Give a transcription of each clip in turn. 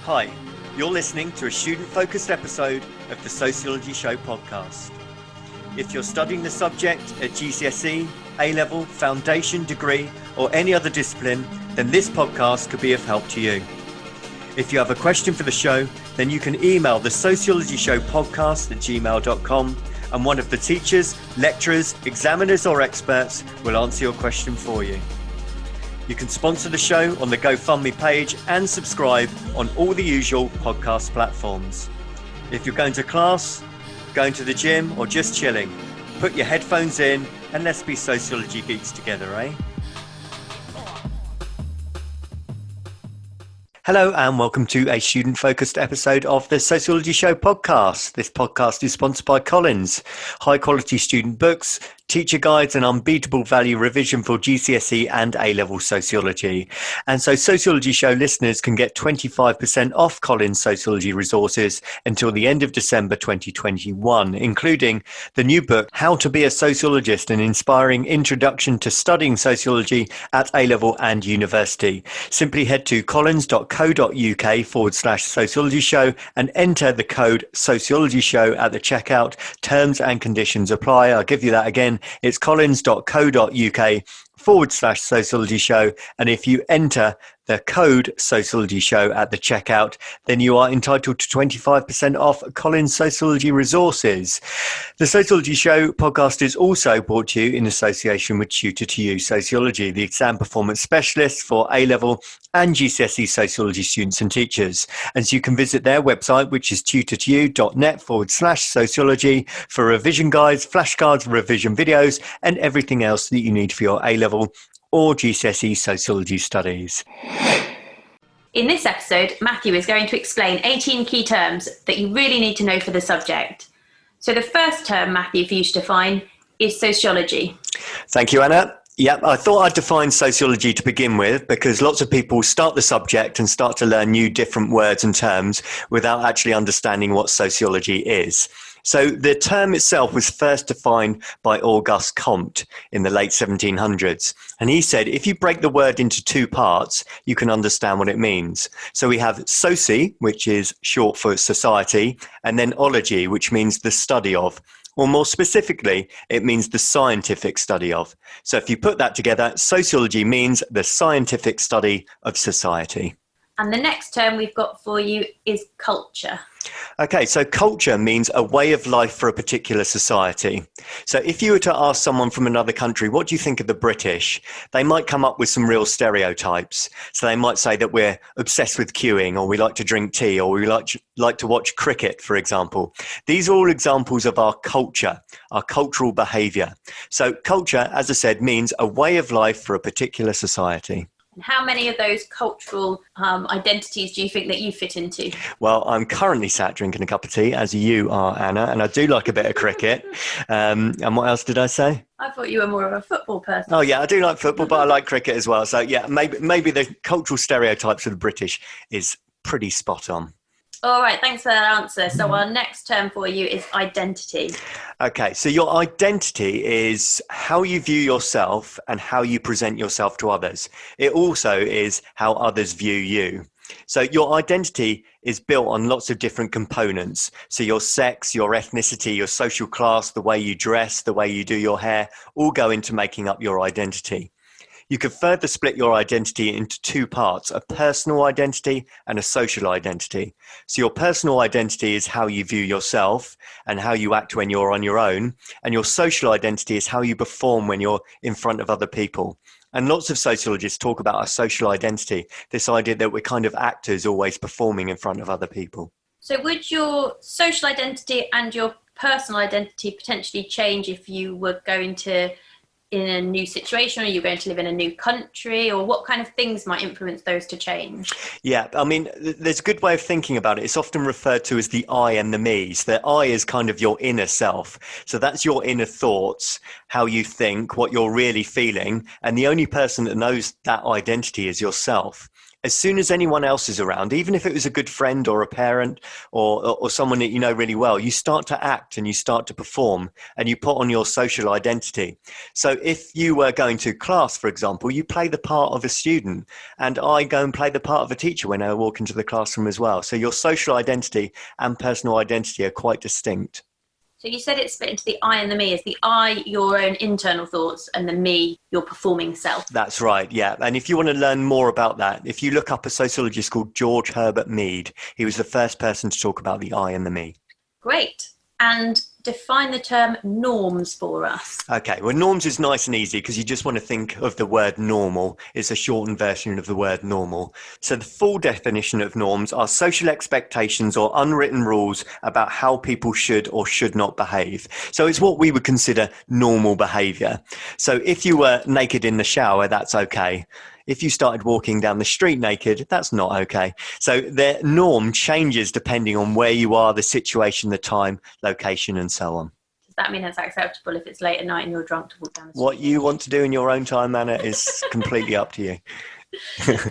Hi, you're listening to a student-focused episode of the Sociology Show podcast. If you're studying the subject at GCSE, A-level, foundation, degree, or any other discipline, then this podcast could be of help to you. If you have a question for the show, then you can email the Sociology Show podcast at gmail.com, and one of the teachers, lecturers, examiners, or experts will answer your question for you. You can sponsor the show on the GoFundMe page and subscribe on all the usual podcast platforms. If you're going to class, going to the gym, or just chilling, put your headphones in and let's be sociology geeks together, eh? Hello and welcome to a student-focused episode of the Sociology Show podcast. This podcast is sponsored by Collins. High-quality student books, teacher guides and unbeatable value revision for GCSE and A-level sociology. And so Sociology Show listeners can get 25% off Collins Sociology resources until the end of December 2021, including the new book, How to be a Sociologist, an inspiring introduction to studying sociology at A-level and university. Simply head to collins.co.uk/sociology show and enter the code sociology show at the checkout. Terms and conditions apply. I'll give you that again. It's collins.co.uk/sociology show. And if you enter the code sociology show at the checkout, then you are entitled to 25% off Collins Sociology resources. The Sociology Show podcast is also brought to you in association with Tutor2U Sociology, the exam performance specialist for A-level and GCSE sociology students and teachers. And so you can visit their website, which is tutor2u.net/sociology, for revision guides, flashcards, revision videos, and everything else that you need for your A-level or GCSE sociology studies. In this episode, Matthew is going to explain 18 key terms that you really need to know for the subject. So the first term, Matthew, for you to define is sociology. Thank you, Anna. Yeah, I thought I'd define sociology to begin with because lots of people start the subject and start to learn new different words and terms without actually understanding what sociology is. So the term itself was first defined by Auguste Comte in the late 1700s. And he said, if you break the word into two parts, you can understand what it means. So we have soci, which is short for society, and then ology, which means the study of. Or more specifically, it means the scientific study of. So if you put that together, sociology means the scientific study of society. And the next term we've got for you is culture. Okay, so culture means a way of life for a particular society. So if you were to ask someone from another country, what do you think of the British? They might come up with some real stereotypes. So they might say that we're obsessed with queuing, or we like to drink tea, or we like to watch cricket, for example. These are all examples of our culture, our cultural behaviour. So culture, as I said, means a way of life for a particular society. And how many of those cultural identities do you think that you fit into? Well, I'm currently sat drinking a cup of tea, as you are, Anna, and I do like a bit of cricket. And what else did I say? I thought you were more of a football person. Oh, yeah, I do like football, but I like cricket as well. So, yeah, maybe the cultural stereotypes of the British is pretty spot on. All right, thanks for that answer. So our next term for you is identity. Okay, so your identity is how you view yourself and how you present yourself to others. It also is how others view you. So your identity is built on lots of different components. So your sex, your ethnicity, your social class, the way you dress, the way you do your hair, all go into making up your identity. You could further split your identity into two parts, a personal identity and a social identity. So your personal identity is how you view yourself and how you act when you're on your own. And your social identity is how you perform when you're in front of other people. And lots of sociologists talk about our social identity, this idea that we're kind of actors always performing in front of other people. So would your social identity and your personal identity potentially change if you were going to in a new situation, or you're going to live in a new country, or what kind of things might influence those to change? Yeah, I mean, there's a good way of thinking about it. It's often referred to as the I and the me. So the I is kind of your inner self. So that's your inner thoughts, how you think, what you're really feeling. And the only person that knows that identity is yourself. As soon as anyone else is around, even if it was a good friend or a parent or someone that you know really well, you start to act and you start to perform and you put on your social identity. So if you were going to class, for example, you play the part of a student, and I go and play the part of a teacher when I walk into the classroom as well. So your social identity and personal identity are quite distinct. So you said it's split into the I and the me. Is the I your own internal thoughts and the me your performing self? That's right, yeah. And if you want to learn more about that, if you look up a sociologist called George Herbert Mead, he was the first person to talk about the I and the me. Great. And define the term norms for us. Okay, well, norms is nice and easy because you just want to think of the word normal. It's a shortened version of the word normal. So the full definition of norms are social expectations or unwritten rules about how people should or should not behave. So it's what we would consider normal behavior. So if you were naked in the shower, that's okay. If you started walking down the street naked, that's not okay. So the norm changes depending on where you are, the situation, the time, location, and so on. Does that mean it's acceptable if it's late at night and you're drunk to walk down the street? What you want to do in your own time, Anna, is completely up to you.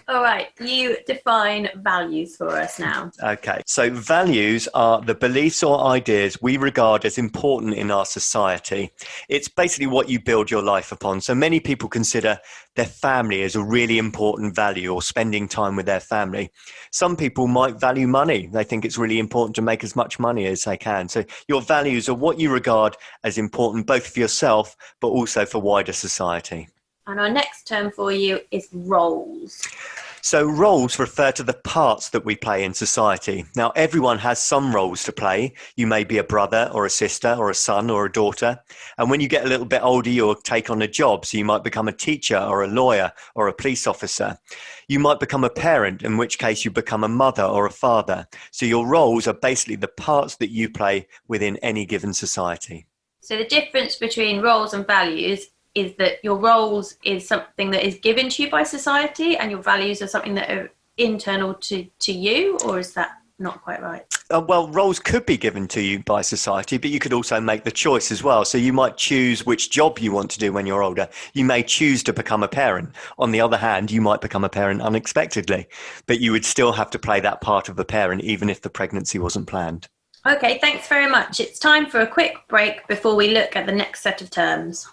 All right, you define values for us now. Okay, so values are the beliefs or ideas we regard as important in our society. It's basically what you build your life upon. So many people consider their family as a really important value, or spending time with their family. Some people might value money. They think it's really important to make as much money as they can. So your values are what you regard as important both for yourself but also for wider society. And our next term for you is roles. So roles refer to the parts that we play in society. Now, everyone has some roles to play. You may be a brother or a sister or a son or a daughter. And when you get a little bit older, you'll take on a job. So you might become a teacher or a lawyer or a police officer. You might become a parent, in which case you become a mother or a father. So your roles are basically the parts that you play within any given society. So the difference between roles and values is that your roles is something that is given to you by society and your values are something that are internal to you, or is that not quite right? Well, roles could be given to you by society, but you could also make the choice as well. So you might choose which job you want to do when you're older. You may choose to become a parent. On the other hand, you might become a parent unexpectedly, but you would still have to play that part of the parent even if the pregnancy wasn't planned. Okay, thanks very much. It's time for a quick break before we look at the next set of terms.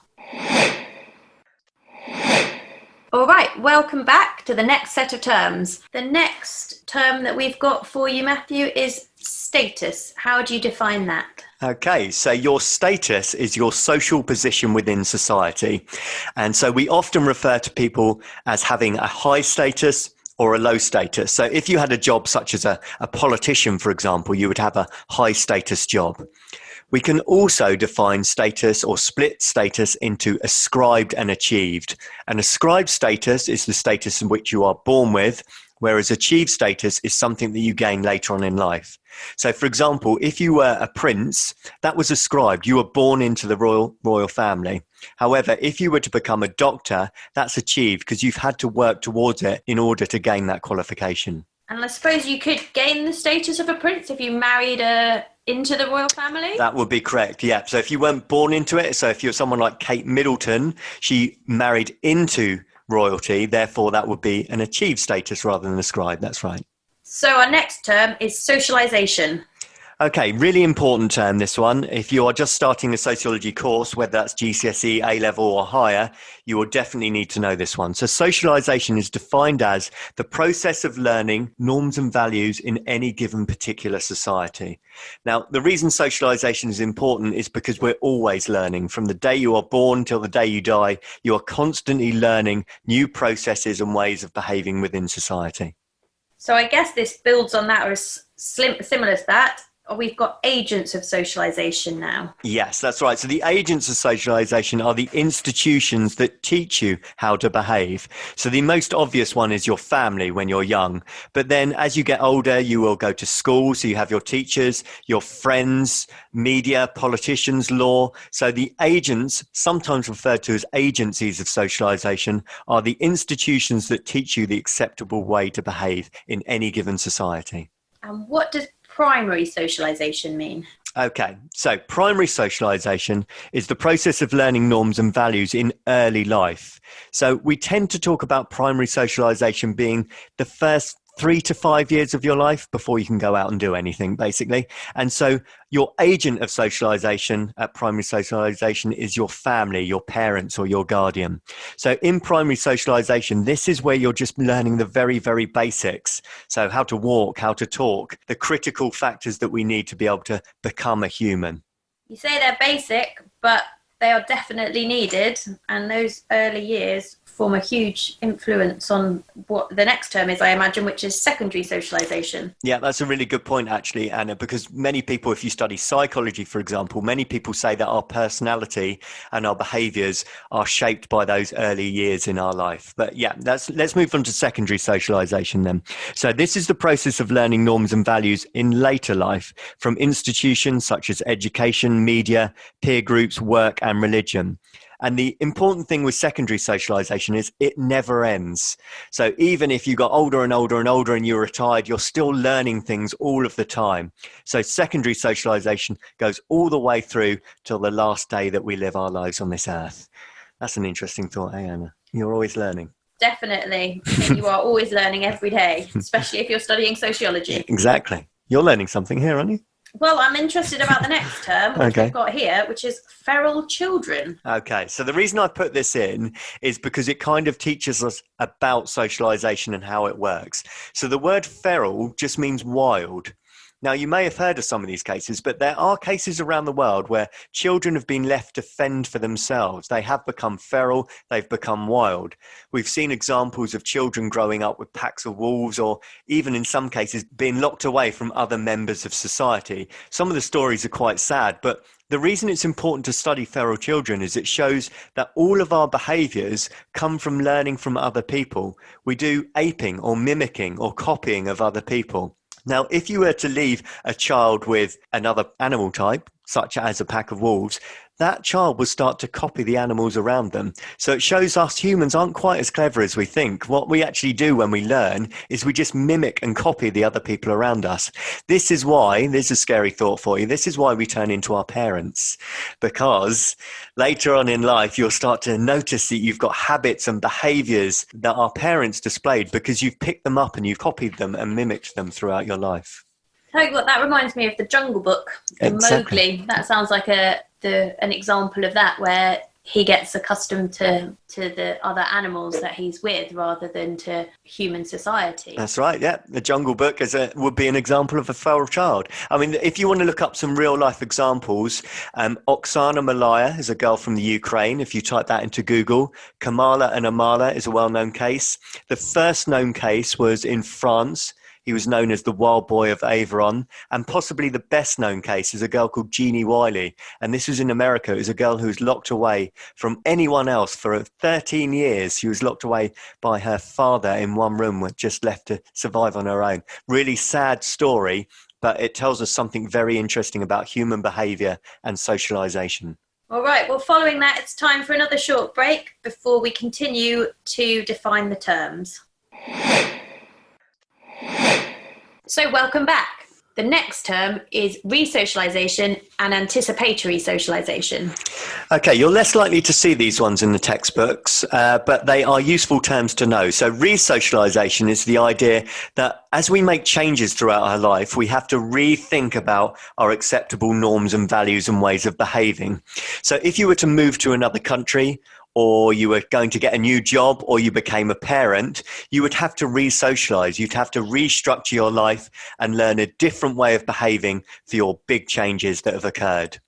All right, welcome back to the next set of terms. The next term that we've got for you, Matthew, is status. How do you define that? Okay, so your status is your social position within society. And so we often refer to people as having a high status or a low status. So if you had a job such as a politician, for example, you would have a high status job. We can also define status or split status into ascribed and achieved. An ascribed status is the status in which you are born with, whereas achieved status is something that you gain later on in life. So, for example, if you were a prince, that was ascribed. You were born into the royal family. However, if you were to become a doctor, that's achieved because you've had to work towards it in order to gain that qualification. And I suppose you could gain the status of a prince if you married into the royal family? That would be correct, yeah. So if you weren't born into it, so if you're someone like Kate Middleton, she married into royalty, therefore that would be an achieved status rather than ascribed, that's right. So our next term is socialization. Okay, really important term, this one. If you are just starting a sociology course, whether that's GCSE, A-level or higher, you will definitely need to know this one. So socialization is defined as the process of learning norms and values in any given particular society. Now, the reason socialization is important is because we're always learning. From the day you are born till the day you die, you are constantly learning new processes and ways of behaving within society. So I guess this builds on that, or is similar to that. We've got agents of socialization now. Yes, that's right. So the agents of socialization are the institutions that teach you how to behave. So the most obvious one is your family when you're young. But then as you get older, you will go to school. So you have your teachers, your friends, media, politicians, law. So the agents, sometimes referred to as agencies of socialization, are the institutions that teach you the acceptable way to behave in any given society. And what does primary socialization mean? Okay, so primary socialization is the process of learning norms and values in early life. So we tend to talk about primary socialization being the first 3 to 5 years of your life before you can go out and do anything, basically. And so your agent of socialization at primary socialization is your family, your parents, or your guardian. So in primary socialization, this is where you're just learning the very, very basics. So how to walk, how to talk, the critical factors that we need to be able to become a human. You say they're basic, but they are definitely needed, and those early years form a huge influence on what the next term is, I imagine, which is secondary socialization. Yeah, that's a really good point, actually, Anna, because many people, if you study psychology, for example, many people say that our personality and our behaviors are shaped by those early years in our life. But yeah, let's move on to secondary socialization then. So this is the process of learning norms and values in later life from institutions such as education, media, peer groups, work, and religion. And the important thing with secondary socialization is it never ends. So even if you got older and older and older and you're retired, you're still learning things all of the time. So secondary socialization goes all the way through till the last day that we live our lives on this earth. That's an interesting thought, eh, Anna? You're always learning. Definitely. And you are always learning every day, especially if you're studying sociology. Exactly. You're learning something here, aren't you? Well, I'm interested about the next term, which Okay. we've got here, which is feral children. Okay, so the reason I put this in is because it kind of teaches us about socialization and how it works. So the word feral just means wild. Now, you may have heard of some of these cases, but there are cases around the world where children have been left to fend for themselves. They have become feral, they've become wild. We've seen examples of children growing up with packs of wolves, or even in some cases being locked away from other members of society. Some of the stories are quite sad, but the reason it's important to study feral children is it shows that all of our behaviors come from learning from other people. We do aping or mimicking or copying of other people. Now, if you were to leave a child with another animal type, such as a pack of wolves, that child will start to copy the animals around them. So it shows us humans aren't quite as clever as we think. What we actually do when we learn is we just mimic and copy the other people around us. This is a scary thought for you. This is why we turn into our parents, because later on in life, you'll start to notice that you've got habits and behaviors that our parents displayed because you've picked them up and you've copied them and mimicked them throughout your life. Tell you what, that reminds me of the Jungle Book, Exactly. Mowgli. That sounds like an example of that, where he gets accustomed to the other animals that he's with rather than to human society. That's right, yeah. The Jungle Book would be an example of a feral child. I mean, if you want to look up some real life examples, Oksana Malaya is a girl from the Ukraine. If you type that into Google, Kamala and Amala is a well-known case. The first known case was in France. He was known as the Wild Boy of Aveyron, and possibly the best known case is a girl called Jeannie Wiley. And this was in America. It was a girl who was locked away from anyone else for 13 years. She was locked away by her father in one room, just left to survive on her own. Really sad story, but it tells us something very interesting about human behavior and socialization. All right, well, following that, it's time for another short break before we continue to define the terms. So welcome back. The next term is resocialization and anticipatory socialization. Okay, you're less likely to see these ones in the textbooks, but they are useful terms to know. So resocialization is the idea that as we make changes throughout our life, we have to rethink about our acceptable norms and values and ways of behaving. So if you were to move to another country, or you were going to get a new job, or you became a parent, you would have to re-socialize. You'd have to restructure your life and learn a different way of behaving for your big changes that have occurred.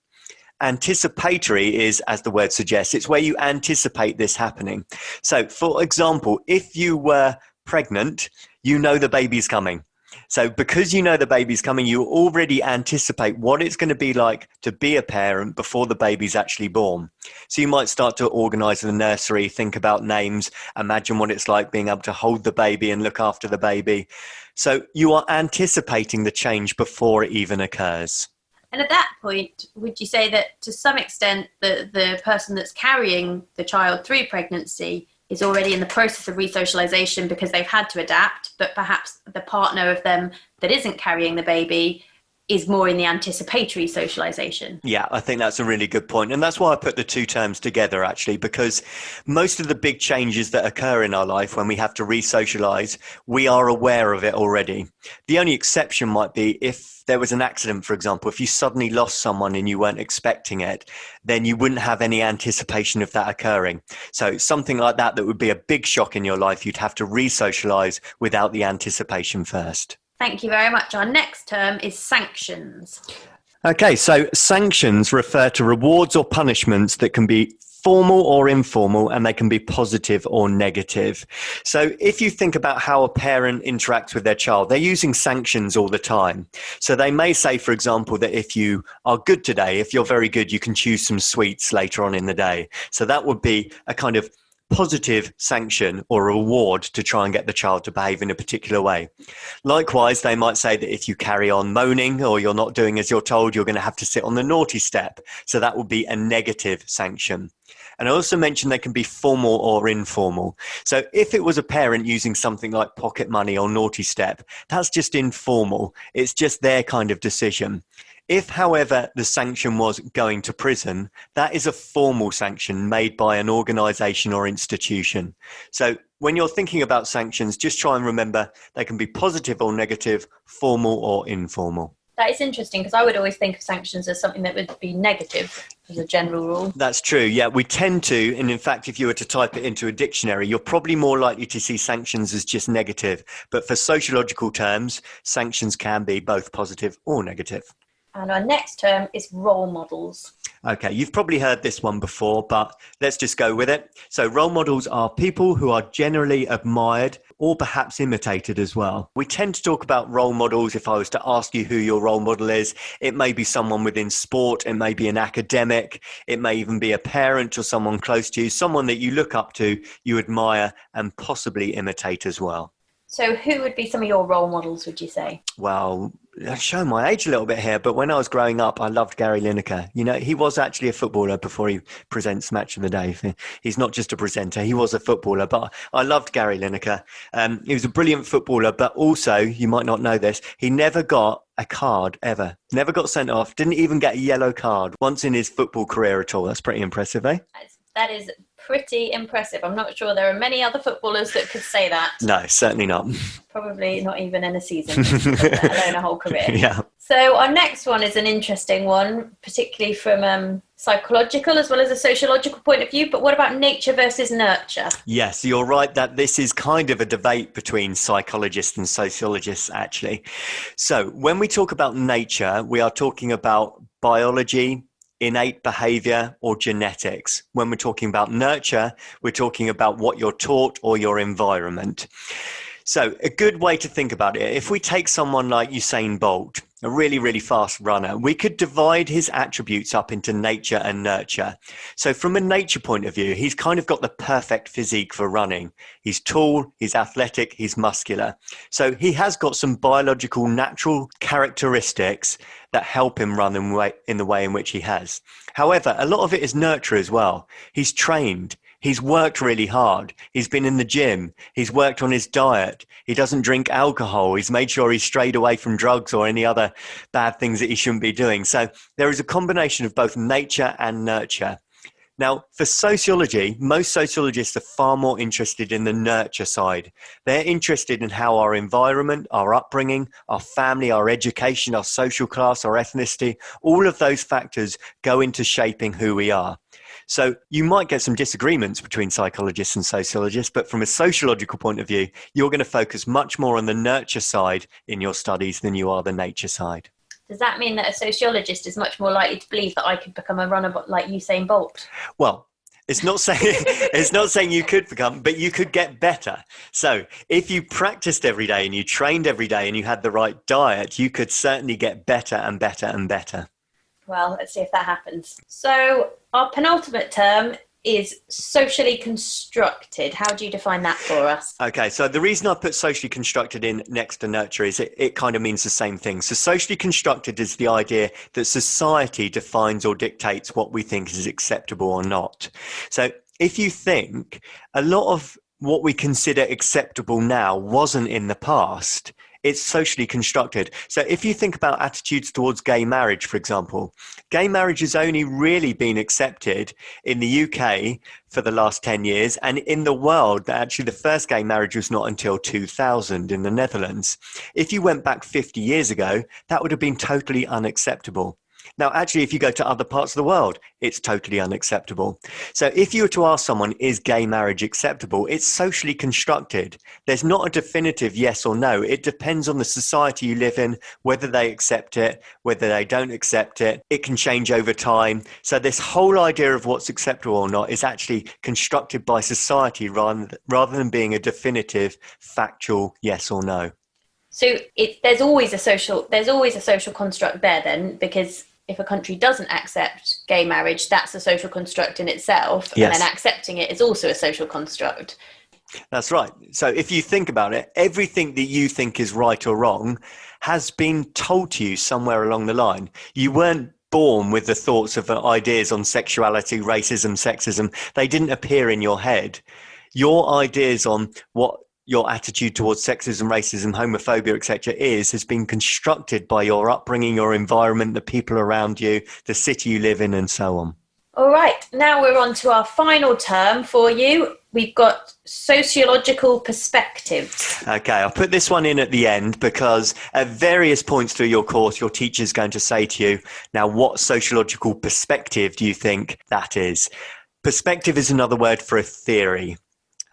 Anticipatory is, as the word suggests, it's where you anticipate this happening. So, for example, if you were pregnant, you know the baby's coming. So because you know the baby's coming, you already anticipate what it's going to be like to be a parent before the baby's actually born. So you might start to organize the nursery, think about names, imagine what it's like being able to hold the baby and look after the baby. So you are anticipating the change before it even occurs. And at that point, would you say that to some extent the person that's carrying the child through pregnancy is already in the process of resocialization because they've had to adapt, but perhaps the partner of them that isn't carrying the baby is more in the anticipatory socialization. Yeah, I think that's a really good point. And that's why I put the two terms together, actually, because most of the big changes that occur in our life when we have to re-socialize, we are aware of it already. The only exception might be if there was an accident, for example, if you suddenly lost someone and you weren't expecting it, then you wouldn't have any anticipation of that occurring. So something like that would be a big shock in your life, you'd have to re-socialize without the anticipation first. Thank you very much. Our next term is sanctions. Okay, so sanctions refer to rewards or punishments that can be formal or informal, and they can be positive or negative. So if you think about how a parent interacts with their child, they're using sanctions all the time. So they may say, for example, that if you are good today, if you're very good, you can choose some sweets later on in the day. So that would be a kind of positive sanction or reward to try and get the child to behave in a particular way. Likewise, they might say that if you carry on moaning or you're not doing as you're told, you're going to have to sit on the naughty step. So that would be a negative sanction. And I also mentioned they can be formal or informal. So if it was a parent using something like pocket money or naughty step, that's just informal. It's just their kind of decision. If, however, the sanction was going to prison, that is a formal sanction made by an organization or institution. So when you're thinking about sanctions, just try and remember they can be positive or negative, formal or informal. That is interesting because I would always think of sanctions as something that would be negative as a general rule. That's true. Yeah, we tend to. And in fact, if you were to type it into a dictionary, you're probably more likely to see sanctions as just negative. But for sociological terms, sanctions can be both positive or negative. And our next term is role models. Okay, you've probably heard this one before, but let's just go with it. So role models are people who are generally admired or perhaps imitated as well. We tend to talk about role models. If I was to ask you who your role model is, it may be someone within sport, it may be an academic, it may even be a parent or someone close to you, someone that you look up to, you admire and possibly imitate as well. So who would be some of your role models, would you say? Well, I show my age a little bit here, but when I was growing up, I loved Gary Lineker. You know, he was actually a footballer before he presents Match of the Day. He's not just a presenter, he was a footballer, but I loved Gary Lineker. He was a brilliant footballer, but also, you might not know this, he never got a card ever. Never got sent off, didn't even get a yellow card once in his football career at all. That's pretty impressive, eh? That is pretty impressive. I'm not sure there are many other footballers that could say that. No, certainly not. Probably not even in a season, let alone a whole career. Yeah. So our next one is an interesting one, particularly from psychological as well as a sociological point of view. But what about nature versus nurture? Yes, you're right that this is kind of a debate between psychologists and sociologists, actually. So when we talk about nature, we are talking about biology, innate behavior, or genetics. When we're talking about nurture, we're talking about what you're taught or your environment. So a good way to think about it, if we take someone like Usain Bolt, a really, really fast runner, we could divide his attributes up into nature and nurture. So from a nature point of view, he's kind of got the perfect physique for running. He's tall, he's athletic, he's muscular. So he has got some biological, natural characteristics that help him run in the way in which he has. However, a lot of it is nurture as well. He's trained. He's worked really hard. He's been in the gym. He's worked on his diet. He doesn't drink alcohol. He's made sure he's strayed away from drugs or any other bad things that he shouldn't be doing. So there is a combination of both nature and nurture. Now, for sociology, most sociologists are far more interested in the nurture side. They're interested in how our environment, our upbringing, our family, our education, our social class, our ethnicity, all of those factors go into shaping who we are. So you might get some disagreements between psychologists and sociologists, but from a sociological point of view, you're going to focus much more on the nurture side in your studies than you are the nature side. Does that mean that a sociologist is much more likely to believe that I could become a runner like Usain Bolt? Well, it's not saying you could become, but you could get better. So if you practiced every day and you trained every day and you had the right diet, you could certainly get better and better and better. Well, let's see if that happens. So our penultimate term is socially constructed. How do you define that for us? Okay, so the reason I put socially constructed in next to nurture is it kind of means the same thing. So socially constructed is the idea that society defines or dictates what we think is acceptable or not. So if you think a lot of what we consider acceptable now wasn't in the past, It's socially constructed. So if you think about attitudes towards gay marriage, for example, gay marriage has only really been accepted in the UK for the last 10 years. And in the world, actually, the first gay marriage was not until 2000 in the Netherlands. If you went back 50 years ago, that would have been totally unacceptable. Now, actually, if you go to other parts of the world, it's totally unacceptable. So if you were to ask someone, is gay marriage acceptable? It's socially constructed. There's not a definitive yes or no. It depends on the society you live in, whether they accept it, whether they don't accept it. It can change over time. So this whole idea of what's acceptable or not is actually constructed by society rather than being a definitive, factual yes or no. So there's always a social construct there then, because if a country doesn't accept gay marriage, that's a social construct in itself. Yes. And then accepting it is also a social construct. That's right. So if you think about it, everything that you think is right or wrong has been told to you somewhere along the line. You weren't born with the thoughts of ideas on sexuality, racism, sexism. They didn't appear in your head. Your ideas on what your attitude towards sexism, racism, homophobia, etc. has been constructed by your upbringing, your environment, the people around you, the city you live in, and so on. All right, now we're on to our final term for you. We've got sociological perspectives. Okay, I'll put this one in at the end because at various points through your course, your teacher's going to say to you, now, what sociological perspective do you think that is? Perspective is another word for a theory.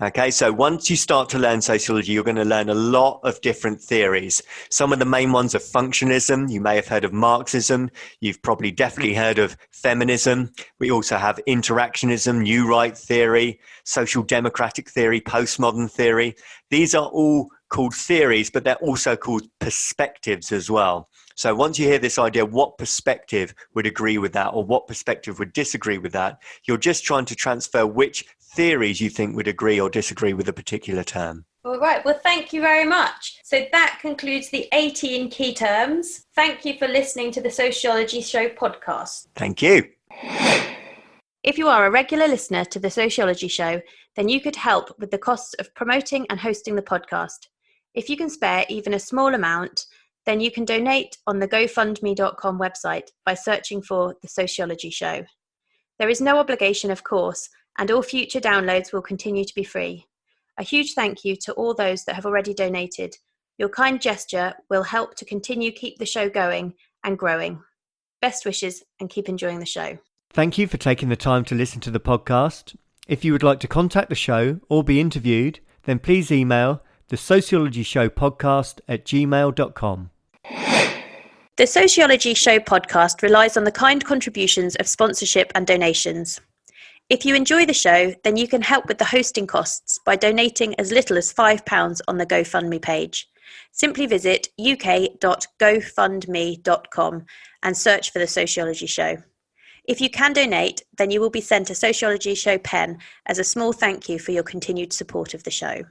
Okay, so once you start to learn sociology, you're going to learn a lot of different theories. Some of the main ones are functionalism. You may have heard of Marxism. You've probably definitely heard of feminism. We also have interactionism, new right theory, social democratic theory, postmodern theory. These are all called theories, but they're also called perspectives as well. So once you hear this idea, what perspective would agree with that or what perspective would disagree with that, you're just trying to transfer which theories you think would agree or disagree with a particular term. All right, well, thank you very much. So that concludes the 18 key terms. Thank you for listening to the Sociology Show podcast. Thank you. If you are a regular listener to the Sociology Show, then you could help with the costs of promoting and hosting the podcast. If you can spare even a small amount, then you can donate on the GoFundMe.com website by searching for The Sociology Show. There is no obligation, of course, and all future downloads will continue to be free. A huge thank you to all those that have already donated. Your kind gesture will help to continue keep the show going and growing. Best wishes and keep enjoying the show. Thank you for taking the time to listen to the podcast. If you would like to contact the show or be interviewed, then please email the Sociology Show podcast at gmail.com. The Sociology Show podcast relies on the kind contributions of sponsorship and donations. If you enjoy the show, then you can help with the hosting costs by donating as little as £5 on the GoFundMe page. Simply visit uk.gofundme.com and search for The Sociology Show. If you can donate, then you will be sent a Sociology Show pen as a small thank you for your continued support of the show.